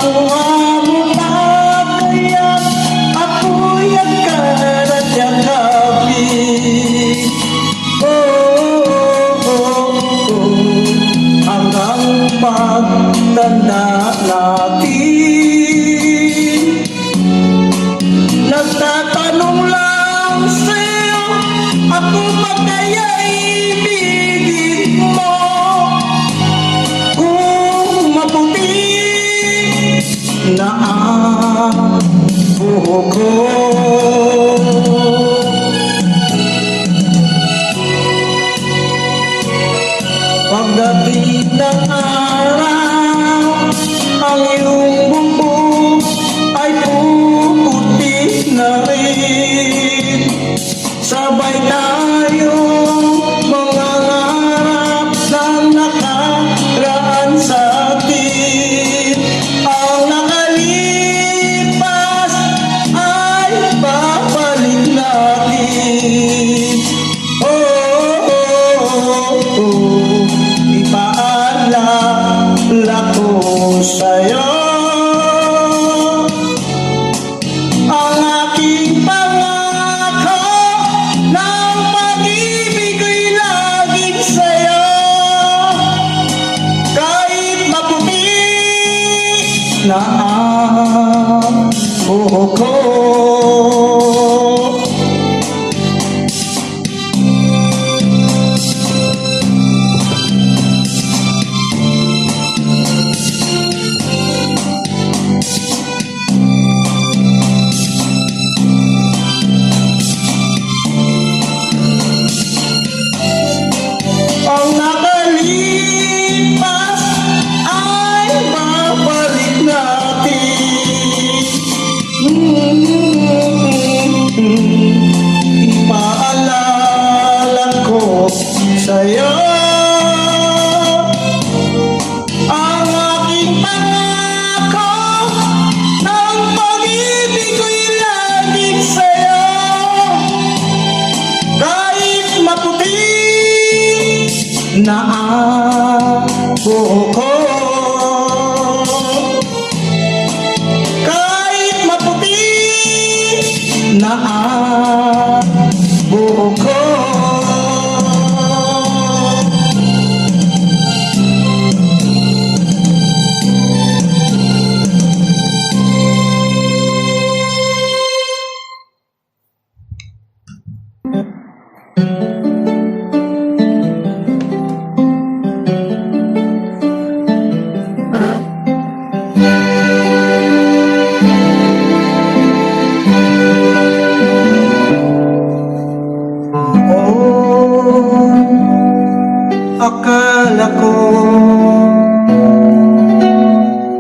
Nakuha mo pa kaya ako'y agad at yakapin. Hanggang pagtanda natin, nagtatanong lang sa'yo, ako ba kaya ibigin mo? Kung maputi na ang buhok ko, pagdating ng araw, ang iyong bumbong ay puputi na rin. Sabay tayong mangangarap ng nakaraan sa atin. Ang nakalipas ay babalik natin. Ipaalala ko sa'yo ang aking pangako ng pag-ibig ko'y laging sa'yo. Kahit maputi na ang buhok ko, ang nakalipas ay babalik natin. Ipaalala ko sa'yo ang aking pangako ng pag-ibig ko'y laging sa'yo. Kahit maputi na ang buhok ko, kahit maputi na ang buhok ko, akala ko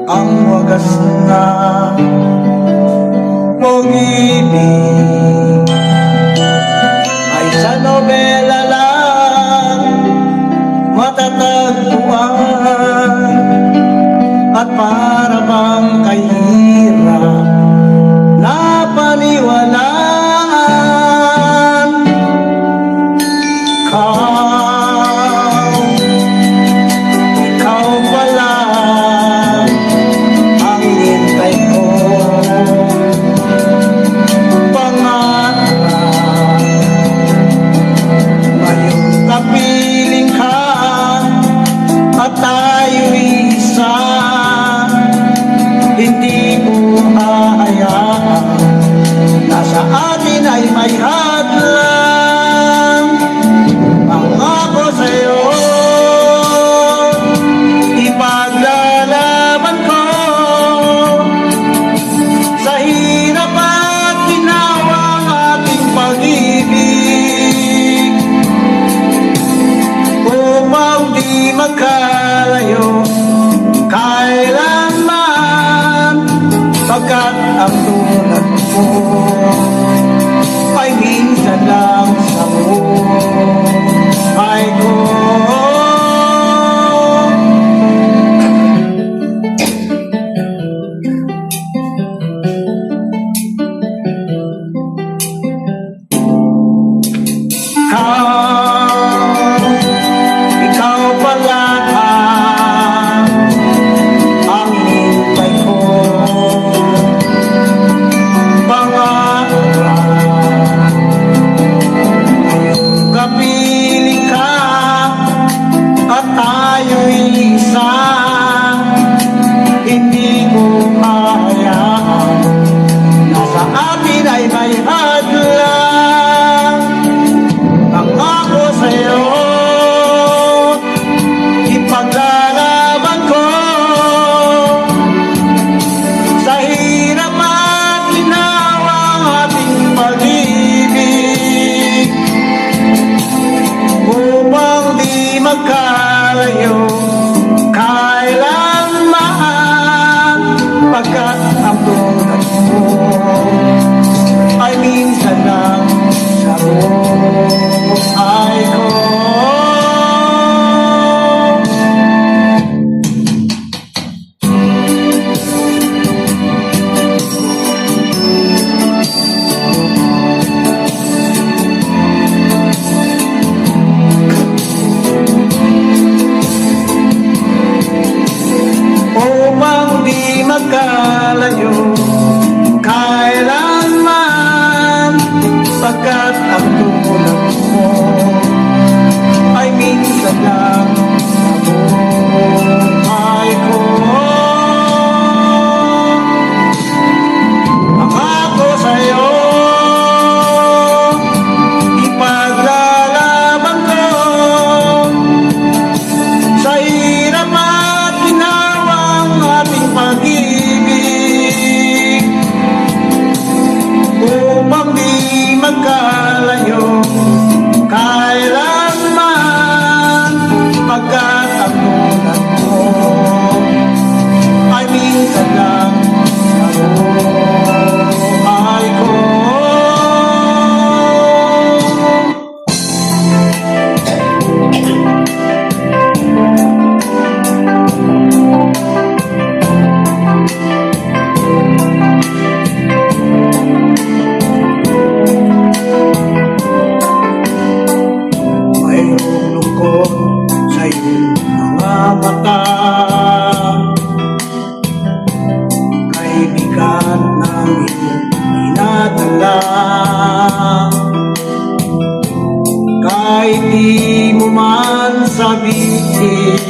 ang wagas na pag-ibig ay sa nobela lang matatagpuan, at para bang kahirap na paniwalaan. Ikaw pala ang hintay ko, pangarap. Ngayon kapiling ka at tayo'y isa, hindi magkalayo kailanman, pagkat ang tulad mo ay minsan lang sa buhay ko. Ako sa'yo ipaglalaban ko, sa hirap at ginawang ating pag-ibig, upang di magkalayo kailanman, pagkat ang tulad mo ay minsan lang sa buhay ko. Mayroong lungkot sa iyong mga mata, kaibigan ng iyong dinadala. Kahit di mo man sabihin,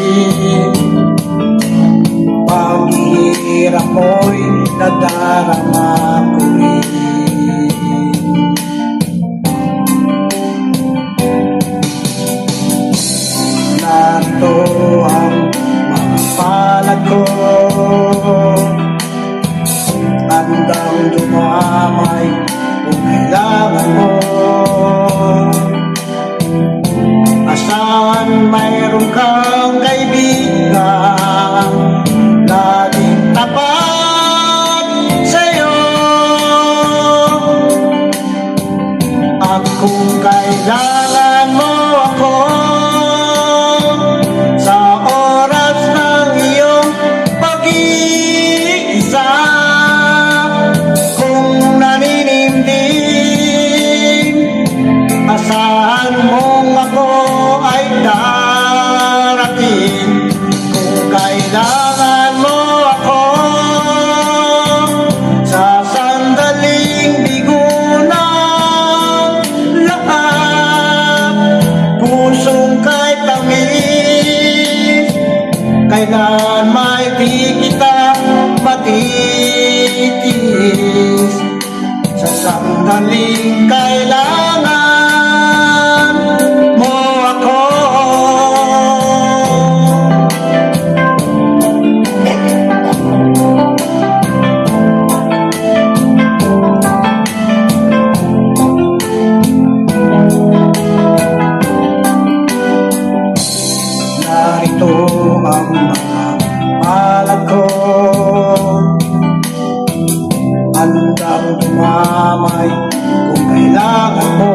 paghihirap mo'y nadarama ko rin. Narito ang mga palad ko, handang dumamay kung kailangan mo. Asahan mayroon kang kaibigan, laging tapat sa'yo. At kung kailangan mo ako sa oras ng iyong pag-iisa, kung naninimdim, asahan mong ako ay darating. Kung kailangan mo ako sa sandaling bigo ng lahat, pusong kay tamis, kailan may di kita matitis. Sa sandaling kailangan mo ako. Narito ang mga palad ko, handang dumamay kung kailangan mo.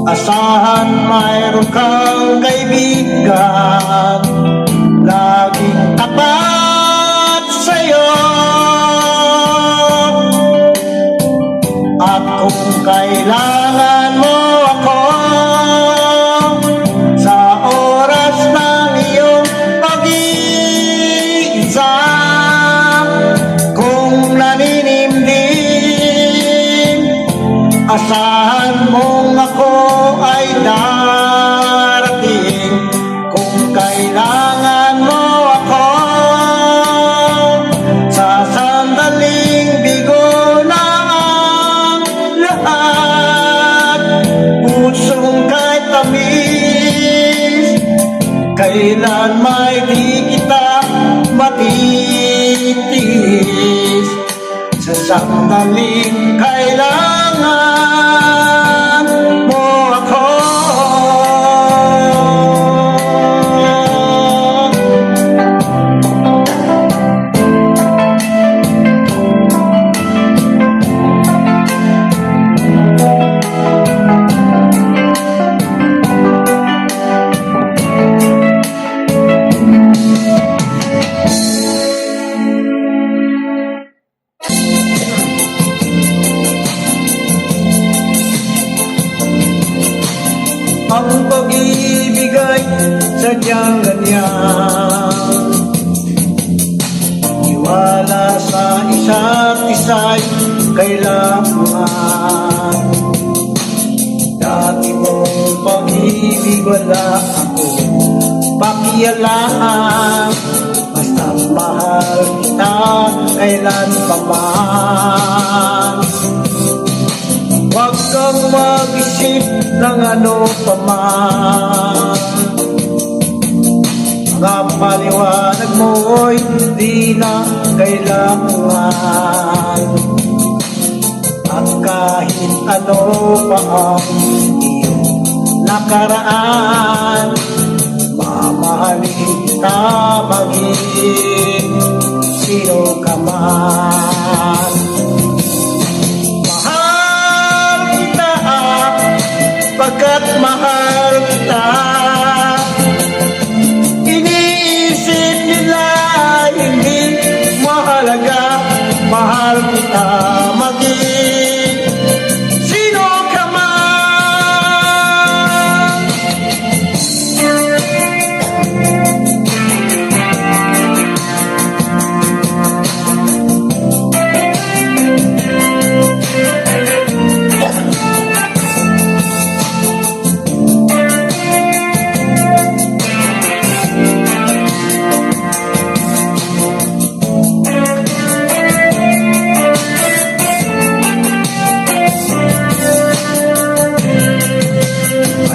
Asahan mayroon kang kaibigan, laging tapat sa'yo. At kung kailangan mo ako sa oras ng iyong pag-iisa, kung naninimdim, asahan mong ako ay darating. Kung kailangan mo ako sa sandaling bigo na ang lahat, pusong kahit tamis, kailan may di kita matitis. Sa sandaling kailangan mo ako. kailangan. Dati mong pag-ibig wala ako pakialam, basta mahal kita kailan pa man. Huwag kang mag-isip ng ano pa man. Ang paliwanag mo'y di na kailangan. At kahit ano pa ang iyong nakaraan, mamahalin kita maging sino ka man. Mahal kita pagkat mahal kita. Iniisip nila hindi mahalaga, mahal kita maging sino ka man.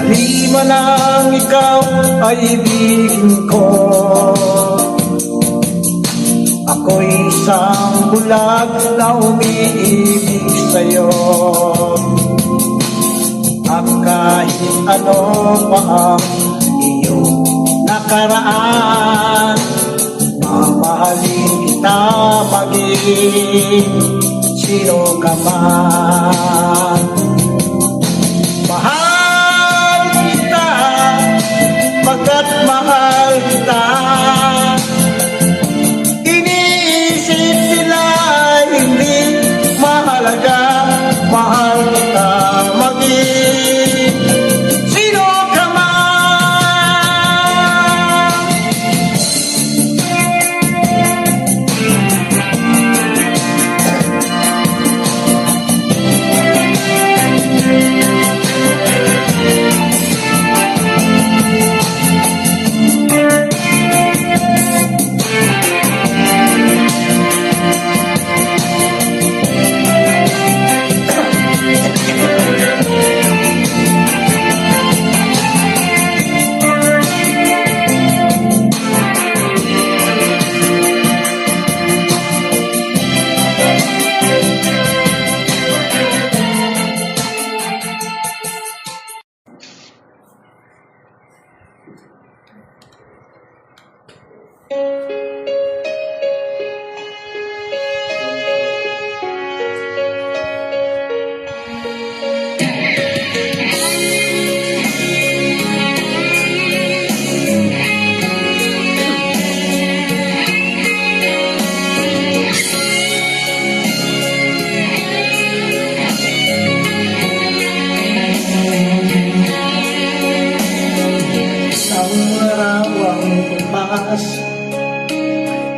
Maliban ang ikaw ay ibigin ko, ako'y isang bulag na umiibig sa'yo. At kahit ano pa ang iyong nakaraan, mamahalin kita maging sino ka man. Mahal kita pagkat mahal kita. Iniisip nila hindi mahalaga, mahal kita maging sino ka man.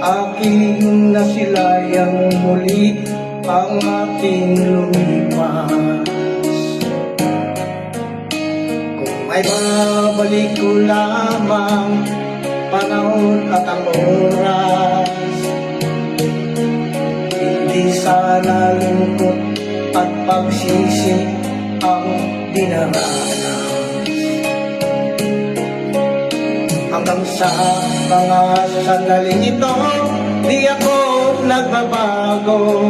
Aking nasilayang muli ang ating lumipas. Kung ay babalik ko lamang panahon at ang oras, hindi sana lungkot at pagsisi ang dinaranas. Hanggang sa mga sandaling ito, di ako nagbabago.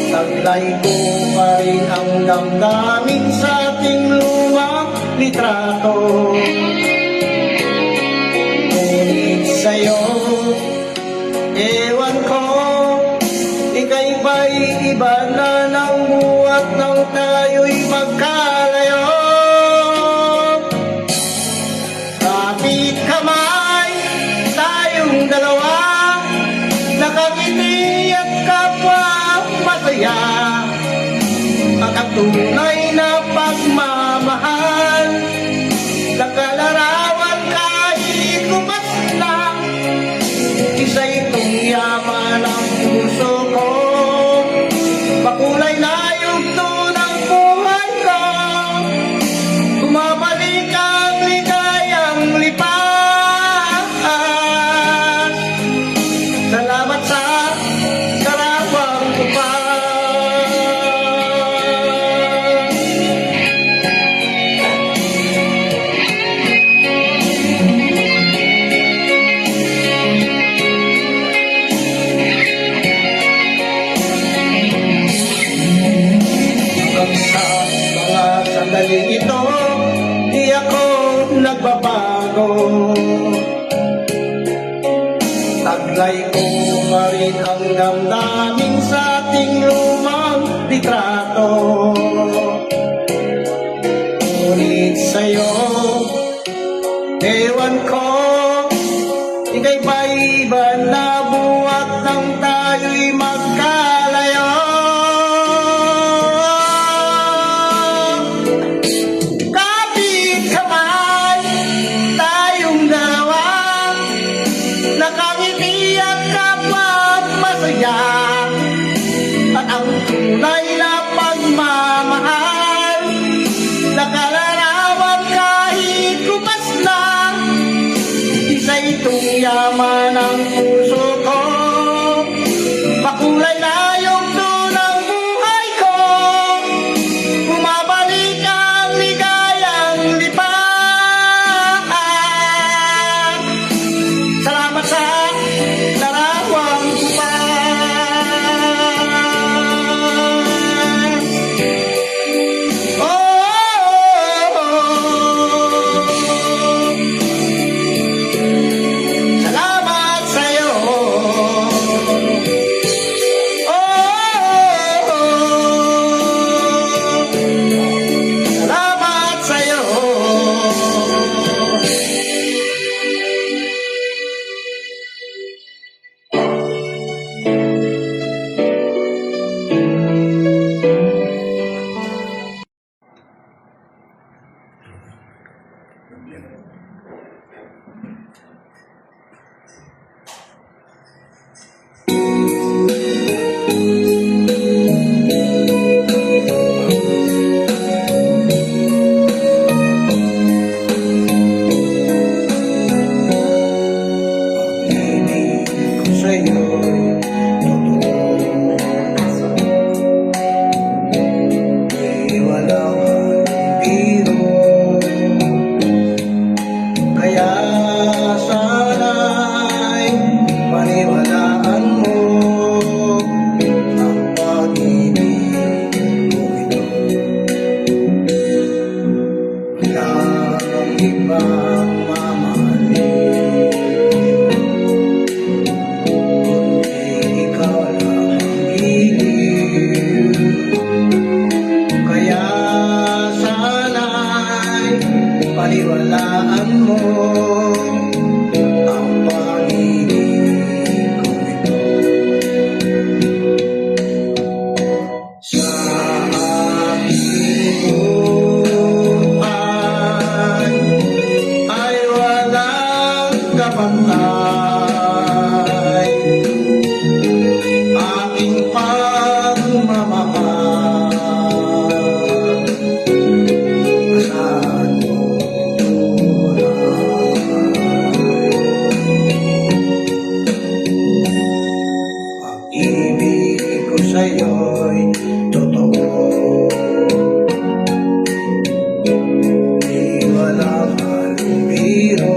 Taglay ko pa rin ang damdamin sa ating lumang litrato. Ngunit sa'yo, ewan ko, ika'y ba'y iba na ng buhat nang tayo'y magkalayo. Kapit kamay, tayong dalawa, nakangiti at kapwa masaya. At ang tunay na pagmamahal, nagkalarawan kahit kumas na. Isa itong yaman ang puso ko. Taglay ko pa rin ang damdamin sa ating lumang litrato. Ngunit sa'yo, ewan ko, ika'y ba iba na buhat nang tayo'y magkalayo? Kapit kamay, tayong dalawa, nakangiti at kapag masaya, at ang tunay na pagmamahal, nakalarawan kahit kupas lang. Isa itong yaman ng puso ko, pakulay na yugto ng buhay ko, bumabalik ang ligayang lipat. Salamat sa larawang buwan. Salamat sa'yo. Salamat sa'yo. Kaya sana'y paniwalaan mo ang pag-ibig ko ito. Walang ibang mamahalin, kundi ikaw lang ang giliw. Kaya sana'y paniwalaan mo ang pag-ibig ko ito. Sa aking buhay ay walang kapantay, aking pagmamahal. Saan mo pag-ibig ko sa'yo'y totoo, di walang halong biro.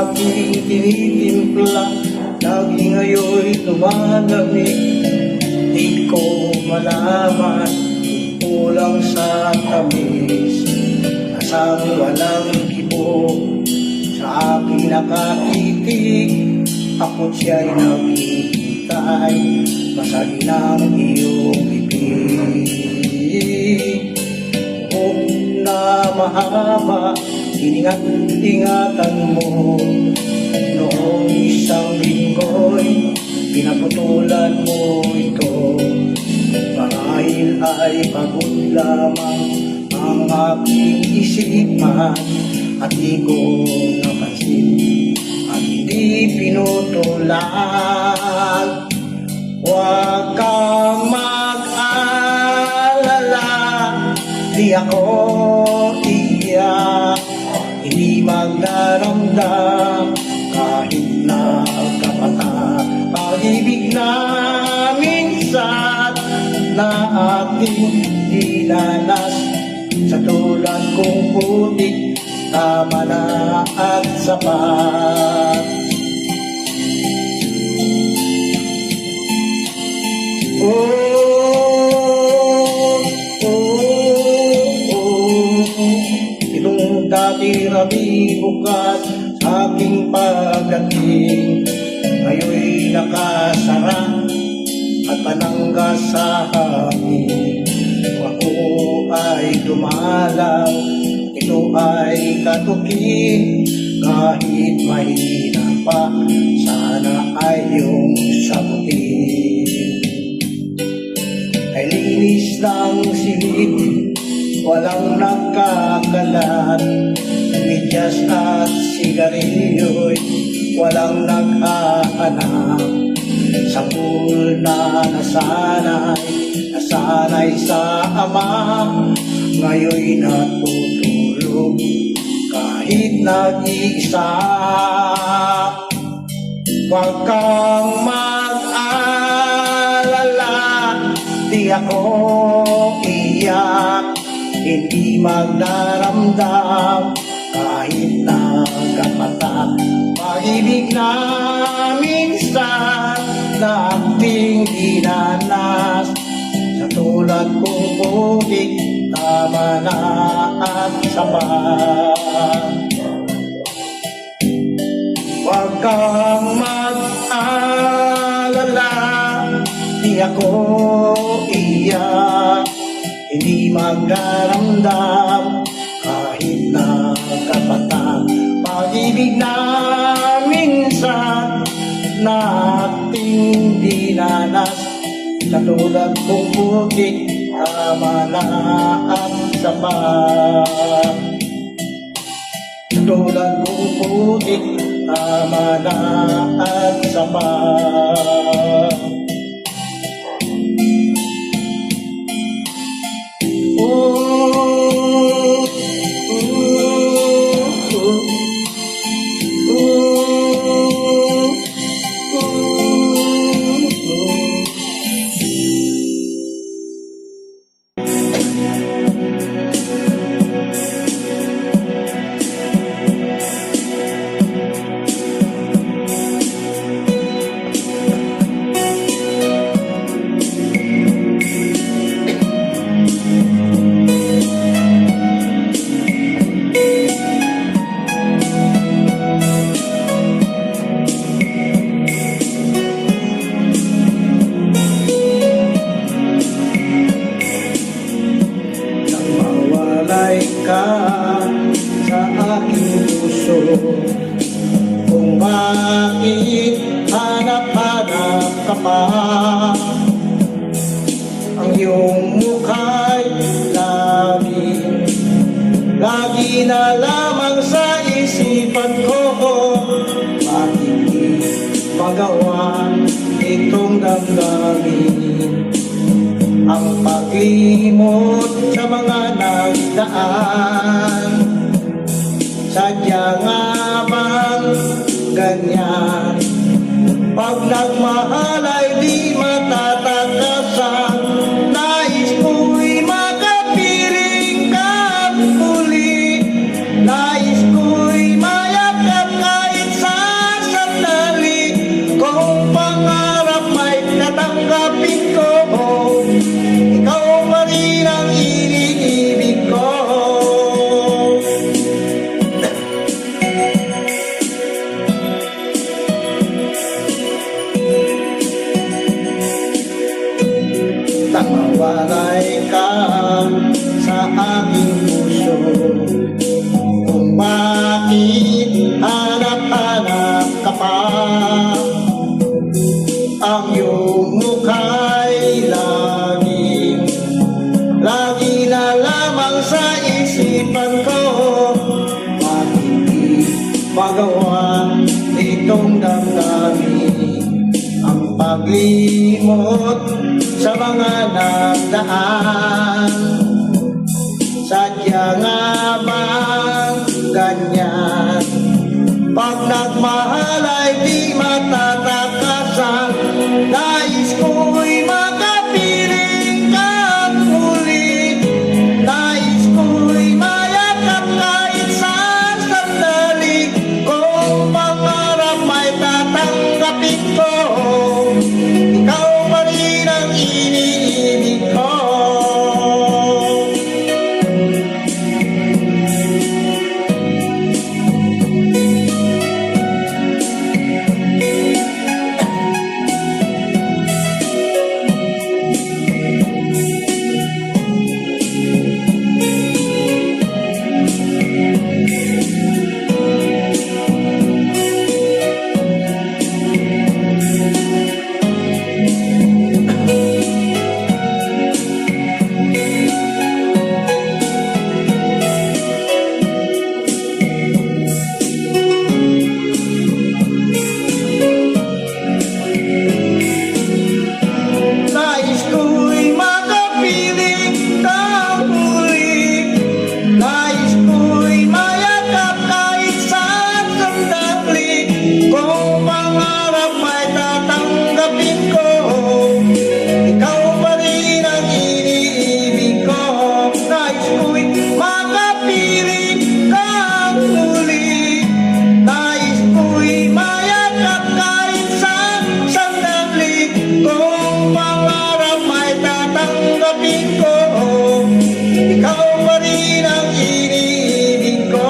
aking tinitimpla, lagi ngayon'y lumalamig. Di ko malaman kung kulang sa tamis, asang walang kibo sa aking nakatitig. Ako't siya'y naghihintay, masagi ng iyong ibig. Huwag na mahaba, ingat-ingatan mo. Noong isang linggo'y pinaputulan mo ito. Marahil ay pagod lamang ang aking isipan, at di ko napansin at hindi pinutulan. Huwag kang mag-alala, di ako iyak, hindi magdaramdam kahit na kapata. Pag-ibig na minsan na ating dinanas, sa tulad kong putik, tama na at sapat. Itong dati rabi bukas sa aking pagdating, ngayon'y nakasara at panangga sa hangin. Ako ay dumalaw, ito ay katukin, kahit mahina pa, sana ay iyong sagutin. Ay linis ng silid, walang nakakalat, medyas at sigarilyo'y walang nag-aanap. Sa pool na nasanay sa ama, ngayon'y natutulog kahit nag-iisa. Huwag kang mag-alala, di ako iyak, hindi magdaramdam kahit nagkapata. Pag-ibig na minsan na ating dinanas, sa tulad kong putik, tama na at sapat. Huwag kang mag-alala, di ako iyak, hindi magdaramdam kahit nagkapata. Pag-ibig na minsan na ating dinanas, sa tulad kong putik, tama na at sapat. Sa tulad kong putik, tama na at sapat. Ka sa aking puso, kung bakit hanap-hanap ka pa. Ang iyong mukha'y lagi na lamang sa isipan ko. Bakit di magawa itong damdamin, ang paglimot sa mga nagdaan? Sadya nga bang ganyan? Pag nagmahal ay di matatakasan. Nais ko'y makapiling ka muli, nais ko'y mayakap kahit magawa itong damdamin ang paglimot sa mga nagdaan. Sadya nga bang ganyan? Pag nagmahal ay di matatakasan. Nais ko'y makapiling kang muli. Nais ko'y mayakap kahit sa sandali. Kung pangarap may tatanggapin ko, ikaw pa rin ang iniibig ko. Nais ko'y makapiling kang muli. Nais ko'y mayakap kahit sa sandali. Kung pangarap may tatanggapin ko, ikaw pa rin ang iniibig ko. Nais ko'y makapiling kang muli. Nais ko'y mayakap kahit sa sandali. Kung pangarap may tatanggapin ko, ikaw pa rin ang iniibig ko.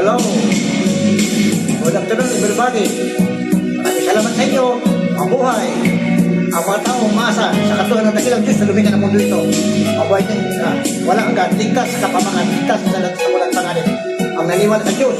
Hello. Good afternoon, everybody. Maraming salamat sa inyo. Mabuhay ang mga taong umasa sa katuhan ng dakilang Diyos sa lumika ng mundo ito. Mabuhay din na walang hanggan, ligtas sa kapamakan, ligtas sa walang pangalan. Ang naniwala sa Diyos